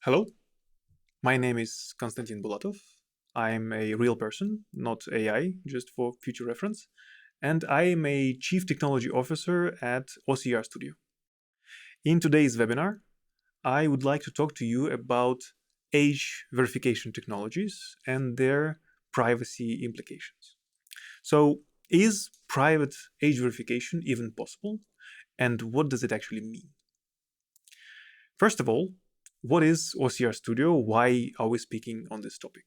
Hello, my name is Konstantin Bulatov. I'm a real person, not AI, just for future reference, and I am a Chief Technology Officer at OCR Studio. In today's webinar, I would like to talk to you about age verification technologies and their privacy implications. So, is private age verification even possible, and what does it actually mean? First of all, what is OCR Studio? Why are we speaking on this topic?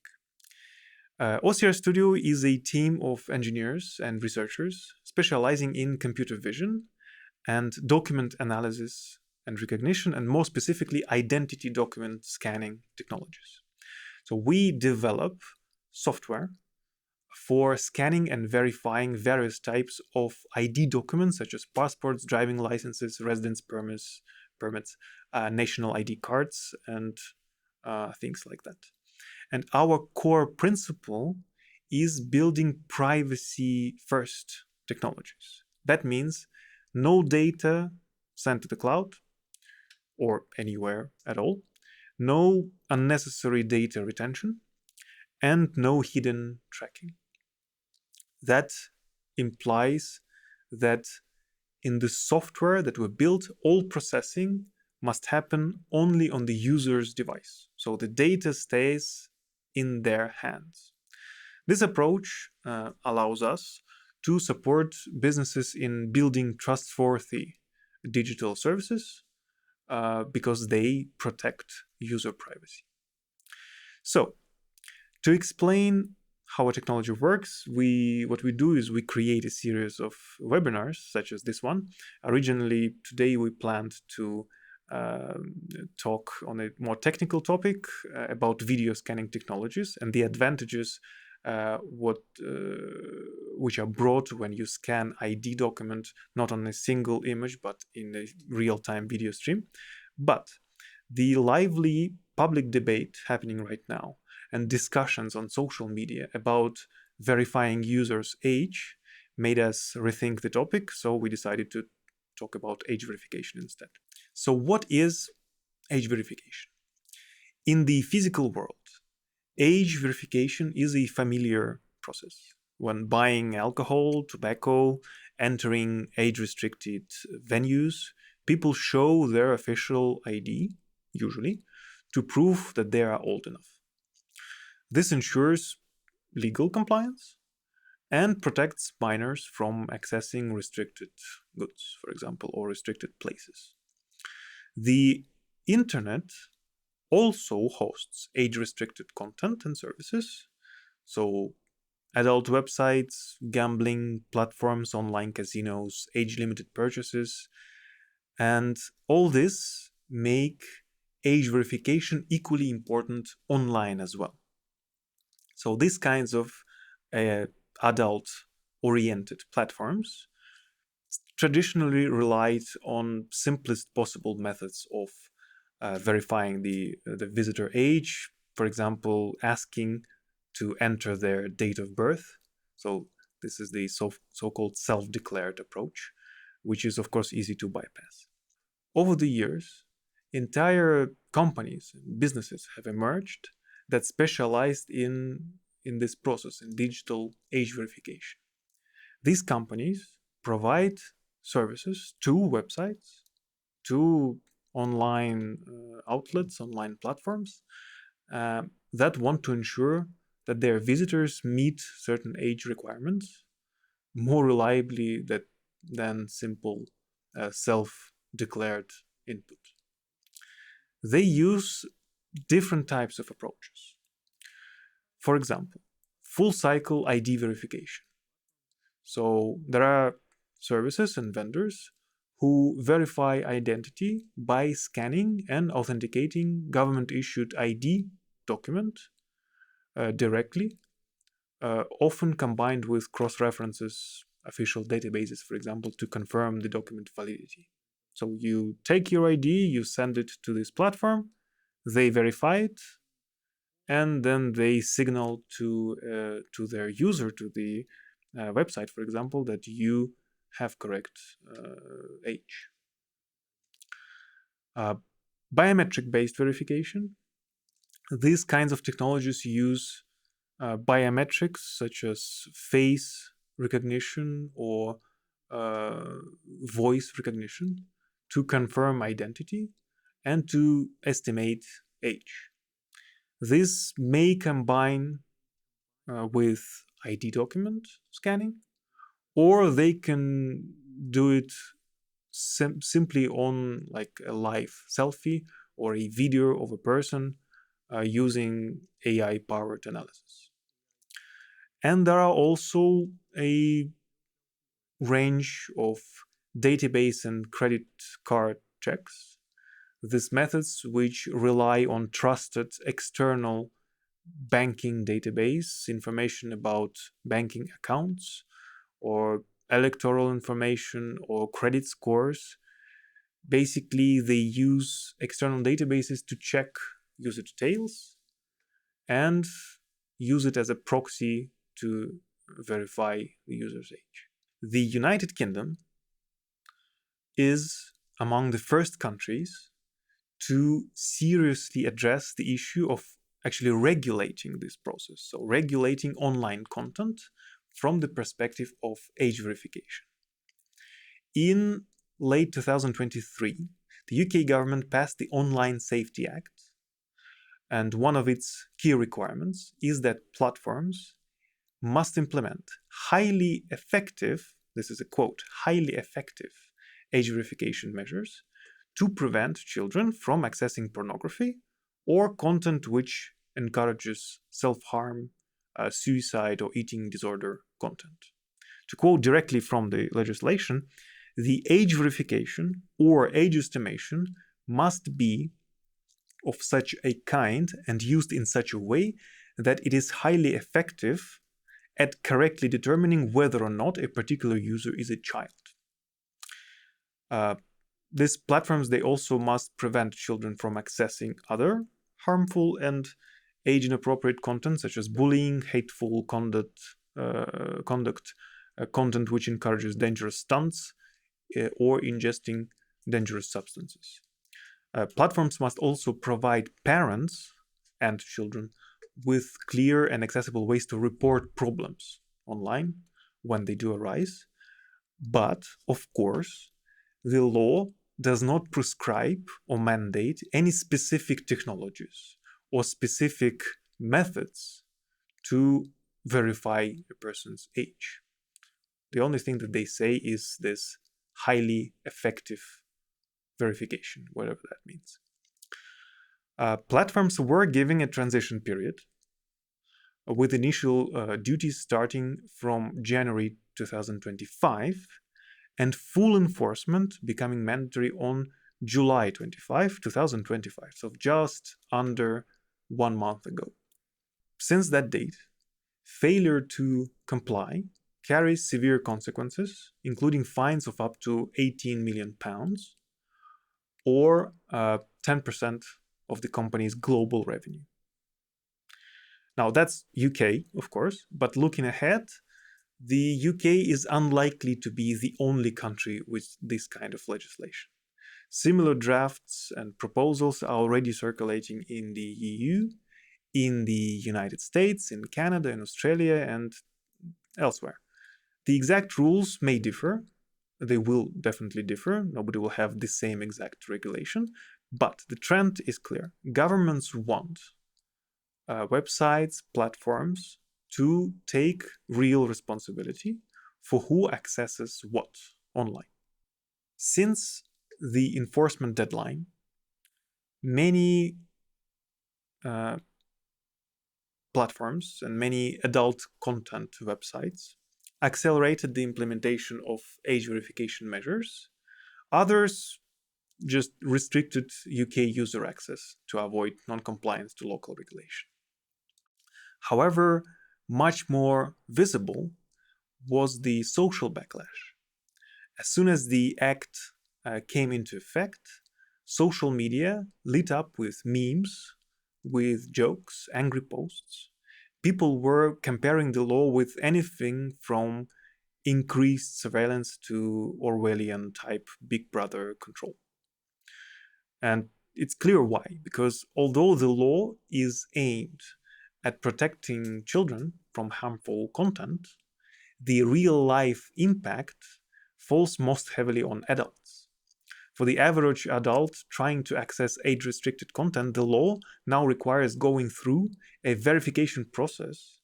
OCR Studio is a team of engineers and researchers specializing in computer vision and document analysis and recognition, and more specifically, identity document scanning technologies. So we develop software for scanning and verifying various types of ID documents such as passports, driving licenses, residence permits, national ID cards, and things like that. And our core principle is building privacy first technologies. That means no data sent to the cloud or anywhere at all, no unnecessary data retention, and no hidden tracking. That implies that in the software that we build, all processing must happen only on the user's device. So the data stays in their hands. This approach allows us to support businesses in building trustworthy digital services because they protect user privacy. So, to explain how a technology works, what we do is we create a series of webinars, such as this one. Originally, today we planned to talk on a more technical topic about video scanning technologies and the advantages which are brought when you scan ID document not on a single image but in a real-time video stream. But the lively public debate happening right now and discussions on social media about verifying users' age made us rethink the topic, so we decided to talk about age verification instead. So what is age verification? In the physical world, age verification is a familiar process. When buying alcohol, tobacco, entering age-restricted venues, people show their official ID, usually, to prove that they are old enough. This ensures legal compliance and protects minors from accessing restricted goods, for example, or restricted places. The internet also hosts age-restricted content and services, so adult websites, gambling platforms, online casinos, age-limited purchases, and all this make age verification equally important online as well. So these kinds of adult-oriented platforms traditionally relied on simplest possible methods of verifying the visitor age, for example, asking to enter their date of birth. So this is the so-called self-declared approach, which is of course easy to bypass. Over the years, entire companies, businesses have emerged that specialized in this process, in digital age verification. These companies provide services to websites, to online outlets, online platforms that want to ensure that their visitors meet certain age requirements more reliably than simple self-declared input. They use different types of approaches. For example, full cycle ID verification. So there are services and vendors who verify identity by scanning and authenticating government-issued ID document directly, often combined with cross-references, official databases, for example, to confirm the document validity. So you take your ID, you send it to this platform, they verify it, and then they signal to their user, to the website, for example, that you have correct age. Biometric-based verification These kinds of technologies use biometrics such as face recognition or uh, voice recognition to confirm identity and to estimate age. This may combine with ID document scanning, or they can do it simply on like a live selfie or a video of a person using AI powered analysis. And there are also a range of database and credit card checks. These methods, which rely on trusted external banking database information about banking accounts or electoral information or credit scores. Basically, they use external databases to check user details and use it as a proxy to verify the user's age. The United Kingdom is among the first countries to seriously address the issue of actually regulating this process. So, regulating online content from the perspective of age verification. In late 2023, the UK government passed the Online Safety Act, and one of its key requirements is that platforms must implement highly effective, this is a quote, highly effective age verification measures to prevent children from accessing pornography or content which encourages self harm, suicide, or eating disorder content. To quote directly from the legislation, the age verification or age estimation must be of such a kind and used in such a way that it is highly effective at correctly determining whether or not a particular user is a child. Uh, these platforms, they also must prevent children from accessing other harmful and age inappropriate content such as bullying, hateful content which encourages dangerous stunts or ingesting dangerous substances. Platforms must also provide parents and children with clear and accessible ways to report problems online when they do arise. But, of course, the law does not prescribe or mandate any specific technologies or specific methods to verify a person's age. The only thing that they say is this highly effective verification, whatever that means. Platforms were given a transition period with initial duties starting from January 2025 and full enforcement becoming mandatory on July 2025, so just under 1 month ago. Since that date, failure to comply carries severe consequences, including fines of up to £18 million or 10% of the company's global revenue. Now, that's UK, of course, but looking ahead, the UK is unlikely to be the only country with this kind of legislation. Similar drafts and proposals are already circulating in the EU, in the United States, in Canada, in Australia, and elsewhere. The exact rules may differ. They will definitely differ. Nobody will have the same exact regulation. But the trend is clear. Governments want websites, platforms to take real responsibility for who accesses what online. Since the enforcement deadline, many platforms and many adult content websites accelerated the implementation of age verification measures. Others just restricted UK user access to avoid non-compliance to local regulation. However, much more visible was the social backlash. As soon as the act came into effect, social media lit up with memes, with jokes, angry posts. People were comparing the law with anything from increased surveillance to Orwellian type Big Brother control. And it's clear why, because although the law is aimed at protecting children from harmful content, the real-life impact falls most heavily on adults. For the average adult trying to access age-restricted content, the law now requires going through a verification process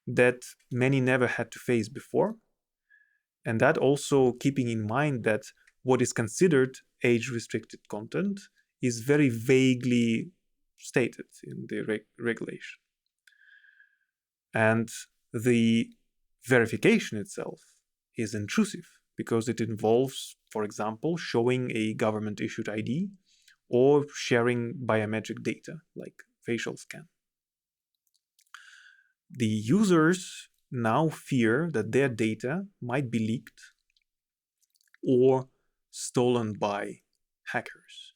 that many never had to face before, and that also keeping in mind that what is considered age-restricted content is very vaguely stated in the regulation. And the verification itself is intrusive because it involves, for example, showing a government-issued ID or sharing biometric data like facial scan. The users now fear that their data might be leaked or stolen by hackers,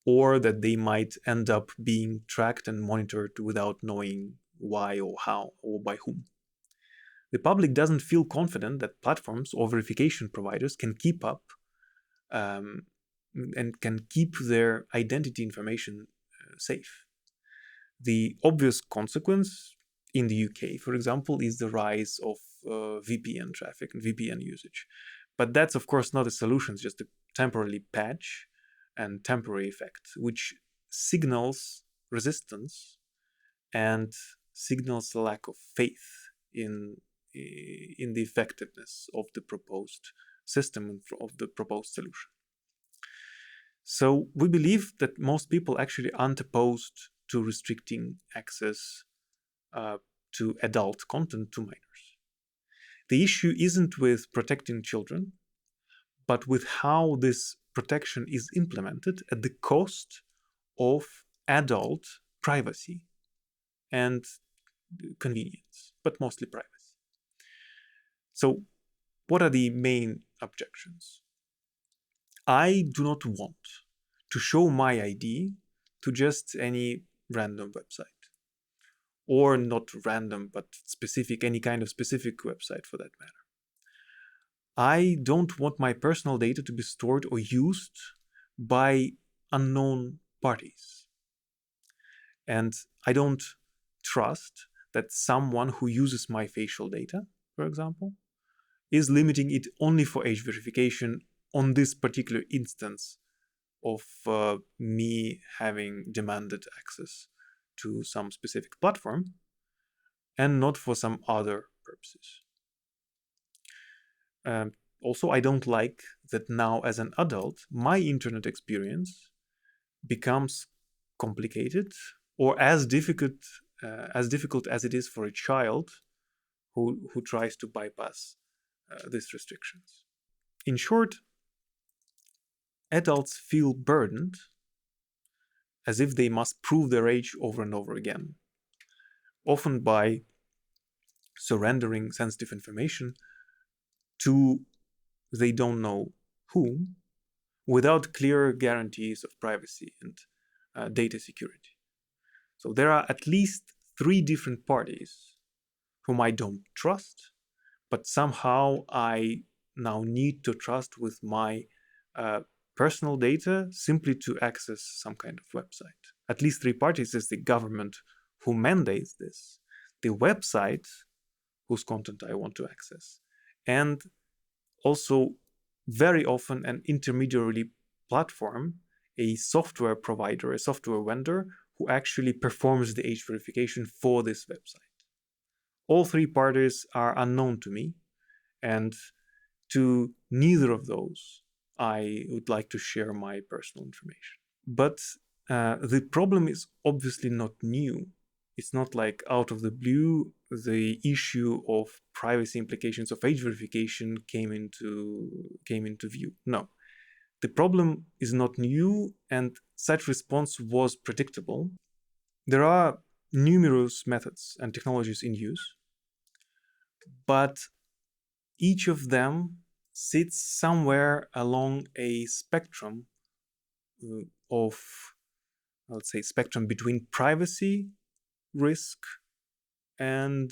or that they might end up being tracked and monitored without knowing why or how or by whom. The public doesn't feel confident that platforms or verification providers can keep up and can keep their identity information safe. The obvious consequence in the UK, for example, is the rise of VPN traffic and VPN usage. But that's, of course, not a solution, it's just a temporary patch and temporary effect, which signals resistance and signals a lack of faith in the effectiveness of the proposed system and of the proposed solution. So we believe that most people actually aren't opposed to restricting access to adult content to minors. The issue isn't with protecting children, but with how this protection is implemented at the cost of adult privacy and convenience, but mostly privacy. So, what are the main objections? I do not want to show my ID to just any random website, or not random, but specific, any kind of specific website for that matter. I don't want my personal data to be stored or used by unknown parties. And I don't trust that someone who uses my facial data, for example, is limiting it only for age verification on this particular instance of me having demanded access to some specific platform and not for some other purposes. Also, I don't like that now as an adult, my internet experience becomes complicated or as difficult as it is for a child who tries to bypass these restrictions. In short, adults feel burdened as if they must prove their age over and over again, often by surrendering sensitive information to they don't know whom, without clear guarantees of privacy and data security. So there are at least 3 different parties whom I don't trust, but somehow I now need to trust with my personal data simply to access some kind of website. At least 3 parties is the government who mandates this, the website whose content I want to access, and also very often an intermediary platform, a software provider, a software vendor who actually performs the age verification for this website. All 3 parties are unknown to me, and to neither of those I would like to share my personal information. But the problem is obviously not new. It's not like out of the blue the issue of privacy implications of age verification came into view. No. The problem is not new, and such response was predictable. There are numerous methods and technologies in use, but each of them sits somewhere along a spectrum of, let's say, spectrum between privacy, risk, and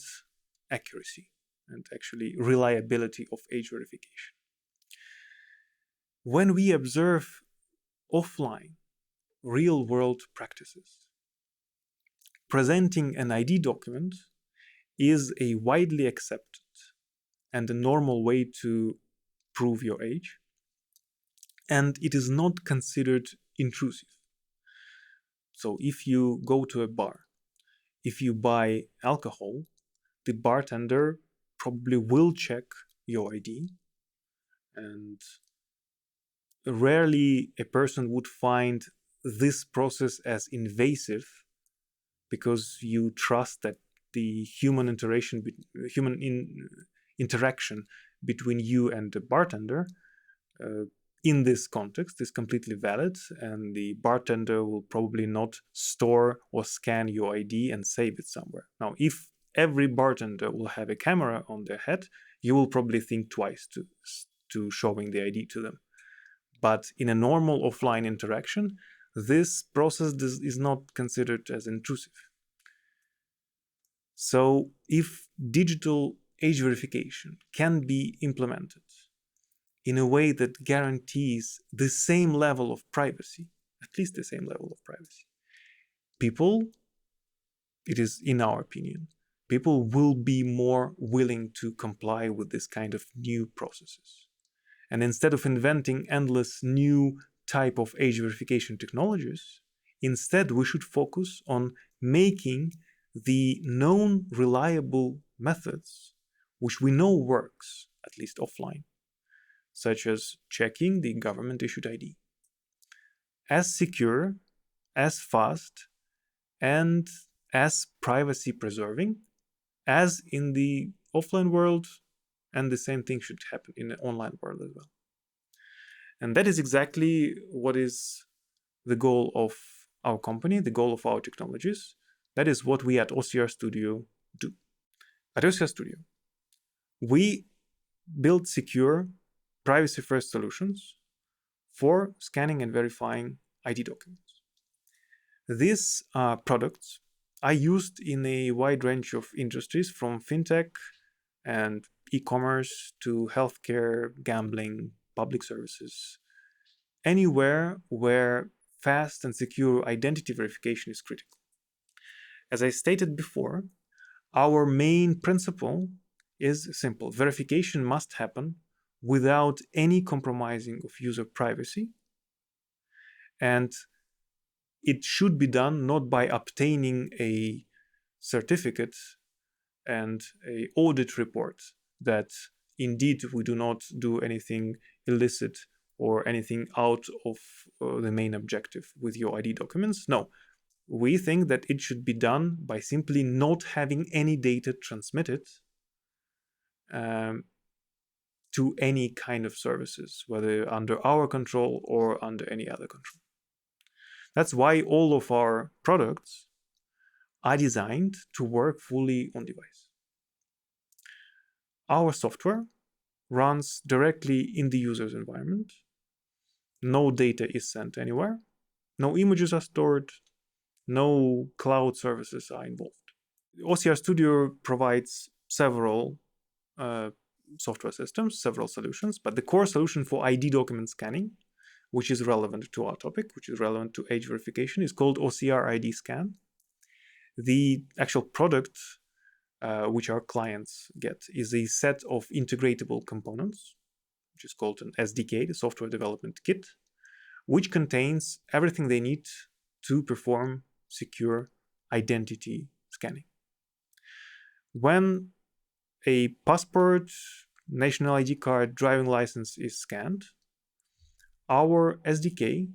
accuracy, and actually reliability of age verification. When we observe offline real-world practices. Presenting an ID document is a widely accepted and a normal way to prove your age, and it is not considered intrusive. So if you go to a bar, if you buy alcohol, the bartender probably will check your ID, and rarely a person would find this process as invasive because you trust that the interaction between you and the bartender in this context is completely valid, and the bartender will probably not store or scan your ID and save it somewhere. Now, if every bartender will have a camera on their head, you will probably think twice to showing the ID to them. But in a normal offline interaction, this process is not considered as intrusive. So if digital age verification can be implemented in a way that guarantees the same level of privacy, at least the same level of privacy, people, it is in our opinion, people will be more willing to comply with this kind of new processes. And instead of inventing endless new type of age verification technologies, instead we should focus on making the known reliable methods, which we know works, at least offline, such as checking the government-issued ID, as secure, as fast, and as privacy-preserving as in the offline world, and the same thing should happen in the online world as well. And that is exactly what is the goal of our company, the goal of our technologies. That is what we at OCR Studio do. At OCR Studio, we build secure, privacy-first solutions for scanning and verifying ID documents. These products are used in a wide range of industries, from fintech and e-commerce to healthcare, gambling, public services, anywhere where fast and secure identity verification is critical. As I stated before, our main principle is simple. Verification must happen without any compromising of user privacy, and it should be done not by obtaining a certificate and an audit report that indeed we do not do anything illicit or anything out of the main objective with your ID documents. No, we think that it should be done by simply not having any data transmitted to any kind of services, whether under our control or under any other control. That's why all of our products are designed to work fully on device. Our software runs directly in the user's environment. No data is sent anywhere. No images are stored. No cloud services are involved. OCR Studio provides several software systems, several solutions, but the core solution for ID document scanning, which is relevant to our topic, which is relevant to age verification, is called OCR ID Scan. The actual product which our clients get is a set of integratable components, which is called an SDK, the Software Development Kit, which contains everything they need to perform secure identity scanning. When a passport, national ID card, driving license is scanned, our SDK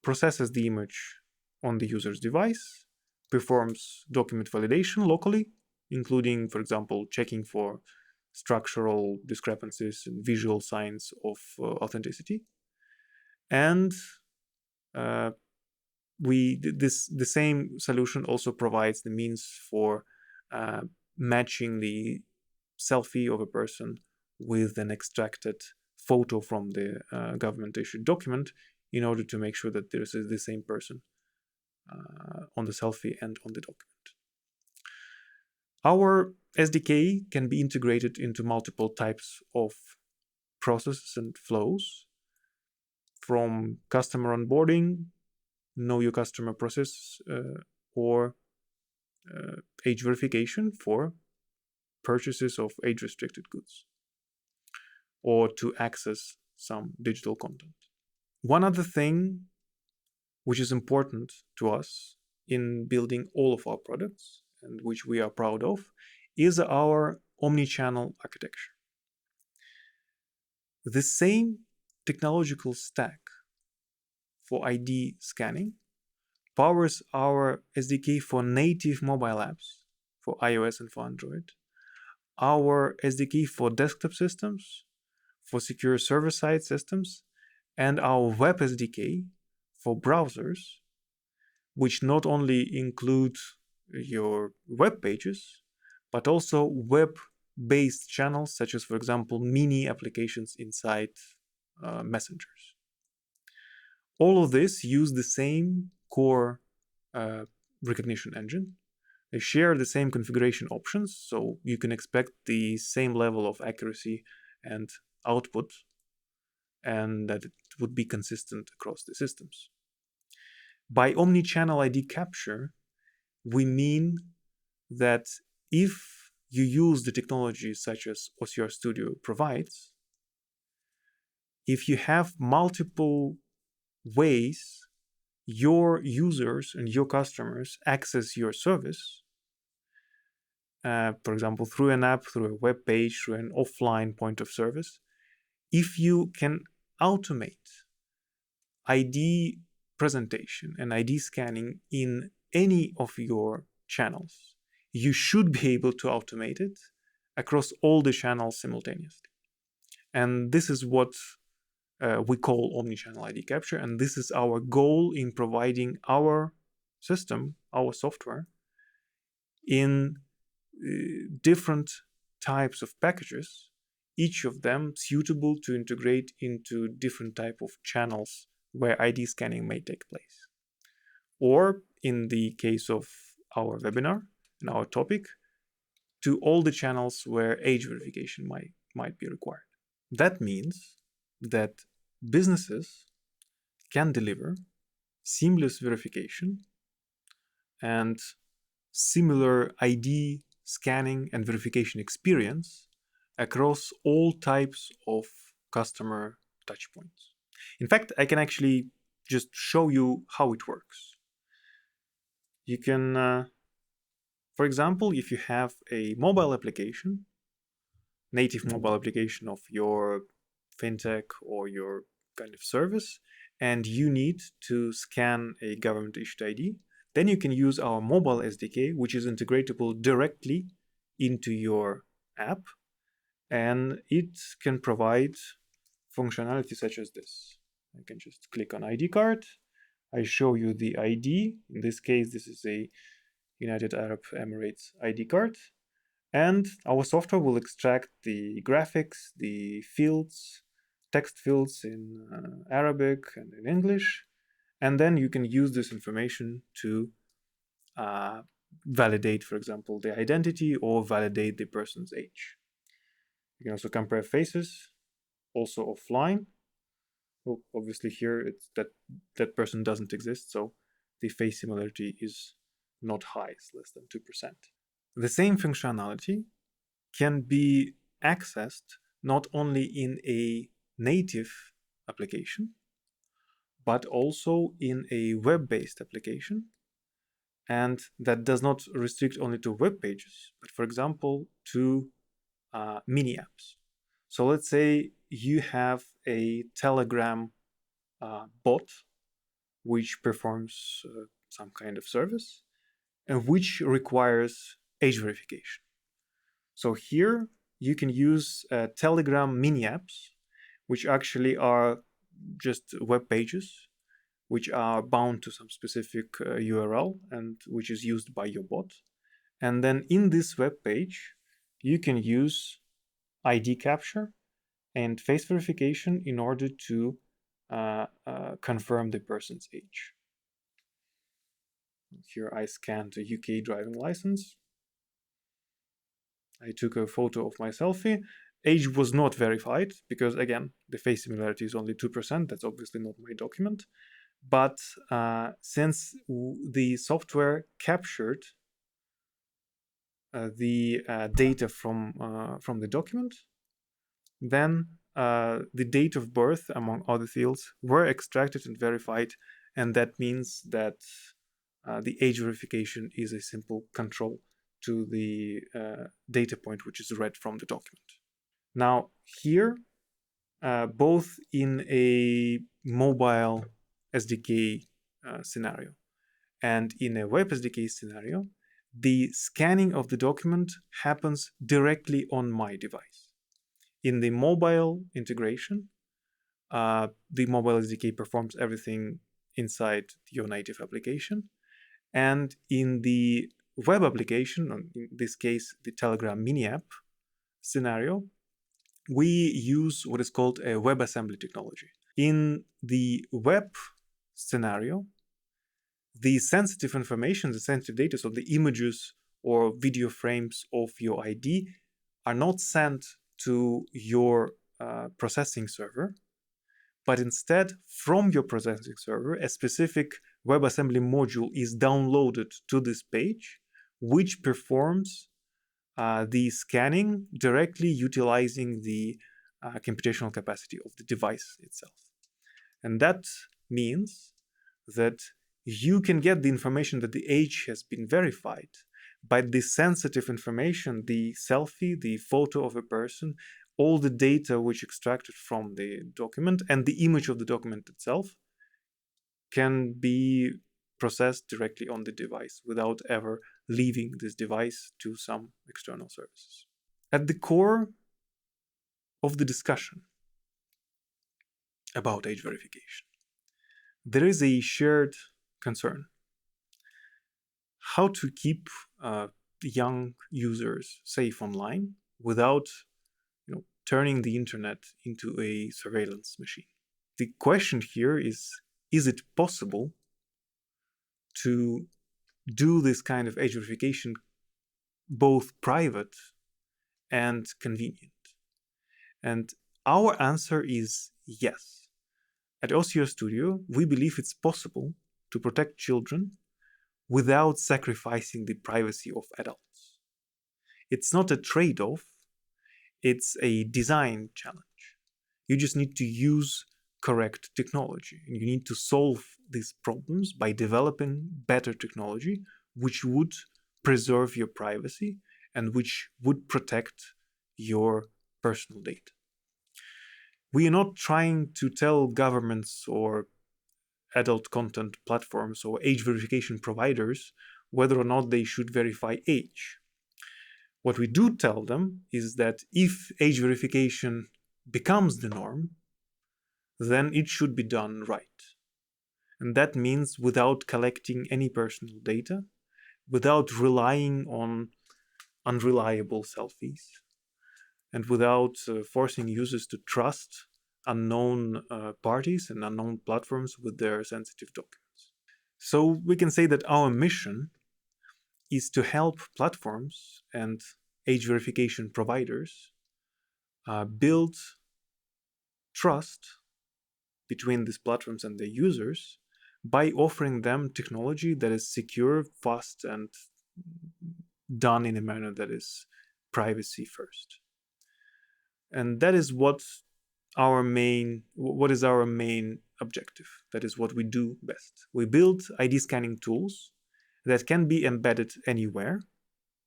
processes the image on the user's device, performs document validation locally, including, for example, checking for structural discrepancies and visual signs of authenticity. And the same solution also provides the means for matching the selfie of a person with an extracted photo from the government-issued document in order to make sure that this is the same person on the selfie and on the document. Our SDK can be integrated into multiple types of processes and flows, from customer onboarding, know your customer process or age verification for purchases of age restricted goods or to access some digital content. One other thing which is important to us in building all of our products and which we are proud of is our omnichannel architecture. The same technological stack for ID scanning powers our SDK for native mobile apps for iOS and for Android, our SDK for desktop systems, for secure server-side systems, and our web SDK for browsers, which not only include your web pages, but also web-based channels, such as, for example, mini applications inside messengers. All of this use the same core recognition engine. They share the same configuration options, so you can expect the same level of accuracy and output, and that it would be consistent across the systems. By omnichannel ID capture, we mean that if you use the technology such as OCR Studio provides, if you have multiple ways your users and your customers access your service, for example, through an app, through a web page, through an offline point of service, if you can automate ID presentation and ID scanning in any of your channels, you should be able to automate it across all the channels simultaneously. And this is what we call omnichannel ID capture, and this is our goal in providing our system, our software, in different types of packages, each of them suitable to integrate into different type of channels where ID scanning may take place. Or in the case of our webinar and our topic, to all the channels where age verification might be required. That means that businesses can deliver seamless verification and similar ID scanning and verification experience across all types of customer touchpoints. In fact, I can actually just show you how it works. You can, for example, if you have a mobile application, native mobile application of your fintech or your kind of service, and you need to scan a government issued ID, then you can use our mobile SDK, which is integratable directly into your app, and it can provide functionality such as this. I can just click on ID card. I show you the ID. In this case, this is a United Arab Emirates ID card. And our software will extract the graphics, the fields, text fields in Arabic and in English. And then you can use this information to validate, for example, the identity or validate the person's age. You can also compare faces, also offline. Well, obviously here it's that person doesn't exist, so the face similarity is not high, it's less than 2%. The same functionality can be accessed not only in a native application, but also in a web-based application. And that does not restrict only to web pages, but for example, to mini apps. So let's say you have a Telegram bot which performs some kind of service and which requires age verification. So here you can use Telegram mini apps, which actually are just web pages which are bound to some specific URL and which is used by your bot. And then in this web page, you can use ID capture and face verification in order to confirm the person's age. Here I scanned a UK driving license. I took a photo of my selfie. Age was not verified because, again, the face similarity is only 2%. That's obviously not my document. But since the software captured the data from the document, then the date of birth, among other fields, were extracted and verified, and that means that the age verification is a simple control to the data point which is read from the document. Now, here, both in a mobile SDK scenario and in a web SDK scenario, the scanning of the document happens directly on my device. In the mobile integration, the mobile SDK performs everything inside your native application. And in the web application, in this case, the Telegram mini app scenario, we use what is called a WebAssembly technology. In the web scenario, the sensitive information, the sensitive data, so the images or video frames of your ID are not sent to your processing server, but instead from your processing server, a specific WebAssembly module is downloaded to this page, which performs the scanning directly utilizing the computational capacity of the device itself. And that means that you can get the information that the age has been verified, but the sensitive information, the selfie, the photo of a person, all the data which extracted from the document and the image of the document itself can be processed directly on the device without ever leaving this device to some external services. At the core of the discussion about age verification, there is a shared concern: how to keep young users safe online without turning the internet into a surveillance machine. The question here is it possible to do this kind of age verification both private and convenient? And our answer is yes. At OCR Studio, we believe it's possible to protect children without sacrificing the privacy of adults. It's not a trade-off, it's a design challenge. You just need to use correct technology, and you need to solve these problems by developing better technology which would preserve your privacy and which would protect your personal data. We are not trying to tell governments or adult content platforms or age verification providers whether or not they should verify age. What we do tell them is that if age verification becomes the norm, then it should be done right. And that means without collecting any personal data, without relying on unreliable selfies, and without forcing users to trust unknown parties and unknown platforms with their sensitive documents. So we can say that our mission is to help platforms and age verification providers build trust between these platforms and their users by offering them technology that is secure, fast, and done in a manner that is privacy first. And that is what is our main objective. That is what we do best. We build ID scanning tools that can be embedded anywhere,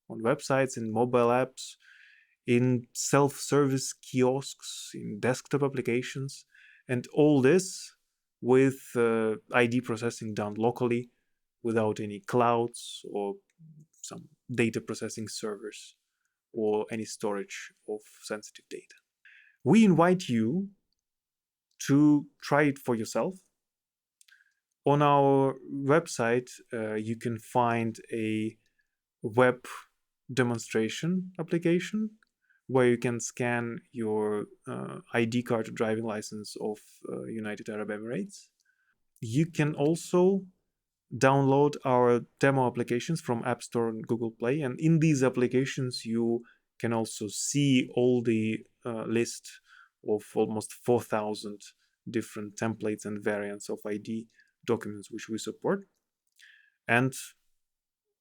on websites, in mobile apps, in self-service kiosks, in desktop applications, and all this with ID processing done locally without any clouds or some data processing servers or any storage of sensitive data. We invite you to try it for yourself. On our website, you can find a web demonstration application where you can scan your ID card or driving license of United Arab Emirates. You can also download our demo applications from App Store and Google Play, and in these applications you can also see all the list of almost 4,000 different templates and variants of ID documents which we support. And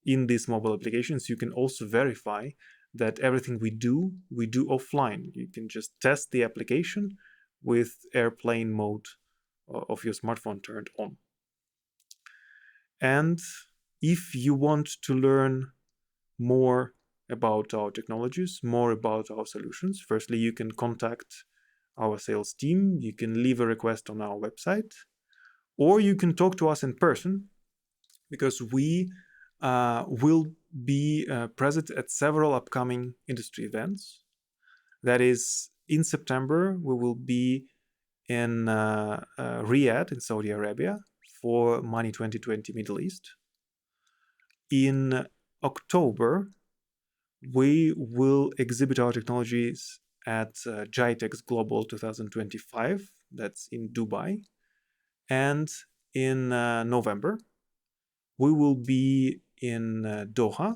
in these mobile applications, you can also verify that everything we do offline. You can just test the application with airplane mode of your smartphone turned on. And if you want to learn more about our technologies, more about our solutions, firstly, you can contact our sales team, you can leave a request on our website, or you can talk to us in person, because we will be present at several upcoming industry events. That is, in September, we will be in Riyadh in Saudi Arabia for Money 2020 Middle East. In October, we will exhibit our technologies at GITEX Global 2025, that's in Dubai. And in November, we will be in Doha,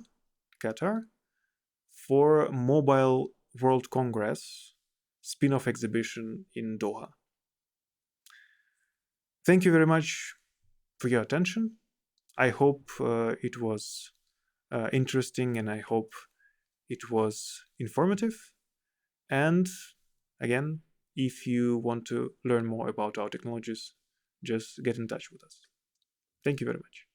Qatar, for Mobile World Congress spin-off exhibition in Doha. Thank you very much for your attention. I hope it was interesting, and I hope it was informative. And again, if you want to learn more about our technologies, just get in touch with us. Thank you very much.